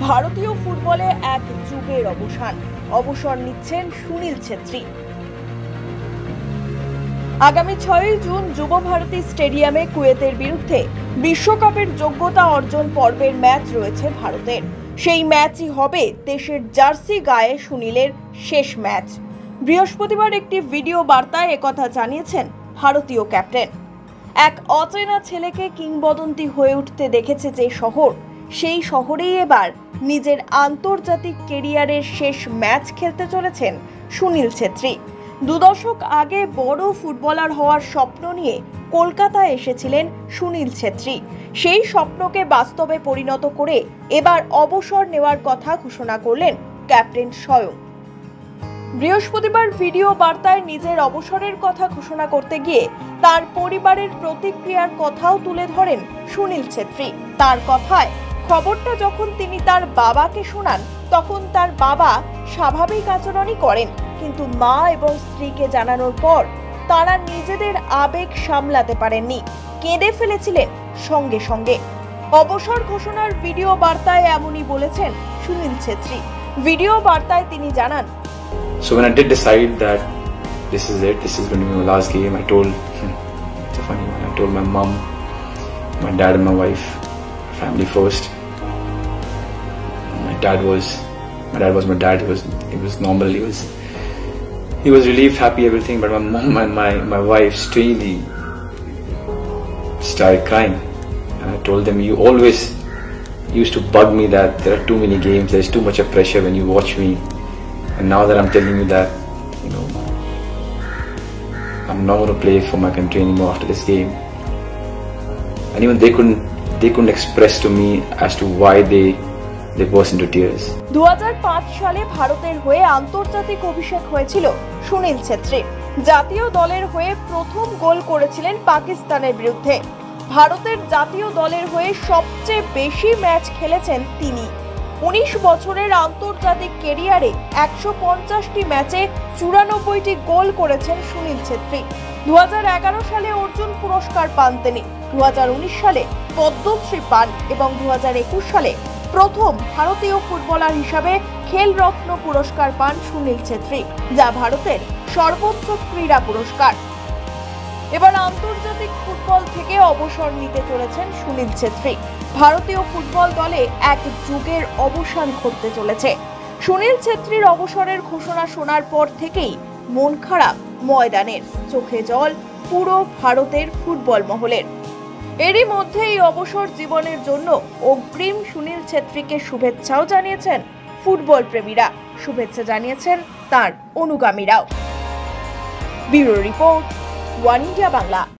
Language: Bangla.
ভারতীয় ফুটবলে এক যুগের অবসর নিচ্ছেন সুনীল ছেত্রী। আগামী 6 জুন যুব ভারতী স্টেডিয়ামে কুয়েতের বিরুদ্ধে বিশ্বকাপের যোগ্যতা অর্জন পর্বের ম্যাচ রয়েছে ভারতের। সেই ম্যাচই হবে দেশের জার্সি গায়ে সুনীলের শেষ ম্যাচ। বৃহস্পতিবার একটি ভিডিও বার্তায় একথা জানিয়েছেন ভারতীয় ক্যাপ্টেন। এক অচেনা ছেলেকে কিংবদন্তি হয়ে উঠতে দেখেছে যে শহর, সেই শহরেই এবার নিজের আন্তর্জাতিক ক্যারিয়ারের শেষ ম্যাচ খেলতে চলেছেন সুনীল ছেত্রী। 2 দশক আগে বড় ফুটবলার হওয়ার স্বপ্ন নিয়ে কলকাতায় এসেছিলেন সুনীল ছেত্রী। সেই স্বপ্নকে বাস্তবে পরিণত করে এবার অবসর নেওয়ার কথা ঘোষণা করলেন ক্যাপ্টেন স্বয়ং। বৃহস্পতিবার ভিডিও বার্তায় নিজের অবসরের কথা ঘোষণা করতে গিয়ে তার পরিবারের প্রতিক্রিয়ার কথাও তুলে ধরেন সুনীল ছেত্রী। তার কথায়, খবরটা যখন তিনি তার বাবাকে শোনান তখন তার বাবা স্বাভাবিক আচরণই করেন, কিন্তু মা এবং স্ত্রীকে জানানোর পর তারা নিজেদের আবেগ সামলাতে পারেননি, কেঁদে ফেলেছিলেন সঙ্গে সঙ্গে। অবসর ঘোষণার ভিডিও বার্তায় এমনই বলেছেন সুনীল ছেত্রী। ভিডিও বার্তায় তিনি জানান, So when I did decide that this is it, this is going to be my last game, I told, it's a funny one, I told my mom, my dad and my wife, family first. My dad was my dad. He was normal. He was relieved, happy, everything. But my mom and my wife strangely started crying, and I told them, you always used to bug me that there are too many games, there is too much of pressure when you watch me, and now that I'm telling you that, I'm not going to play for my country anymore after this game. And even they couldn't express to me as to why they burst into tears. 2005 সালে ভারতের হয়ে আন্তর্জাতিক অভিষেক হয়েছিল সুনীল ছেত্রী। জাতীয় দলের হয়ে প্রথম গোল করেছিলেন পাকিস্তানের বিরুদ্ধে। ভারতের জাতীয় দলের হয়ে সবচেয়ে বেশি ম্যাচ খেলেছেন তিনি। 19 বছরের আন্তর্জাতিক ক্যারিয়ারে 150টি ম্যাচে 94টি গোল করেছেন সুনীল ছেত্রী। 2011 সালে অর্জুন পুরস্কার পান তিনি, 2019 সালে পদ্মশ্রী পান এবং 2021 সালে প্রথম ভারতীয় ফুটবলার হিসাবে খেলরত্ন পুরস্কার পান সুনীল ছেত্রী, যা ভারতের সর্বোচ্চ ক্রীড়া পুরস্কার। এবার আন্তর্জাতিক ফুটবল থেকে অবসর নিতে চলেছেন সুনীল ছেত্রী। ভারতীয় ফুটবল দলে এক যুগের অবসান ঘটতে চলেছে। সুনীল ছেত্রীর অবসরের ঘোষণা শোনার পর থেকেই মন খারাপ ময়দানের, চোখে জল পুরো ভারতের ফুটবল মহলের। এরই মধ্যে এই অবসর জীবনের জন্য অগ্রিম সুনীল ছেত্রীকে শুভেচ্ছাও জানিয়েছেন ফুটবল প্রেমীরা, শুভেচ্ছা জানিয়েছেন তার অনুগামীরাও। Bureau report, one India Bangla.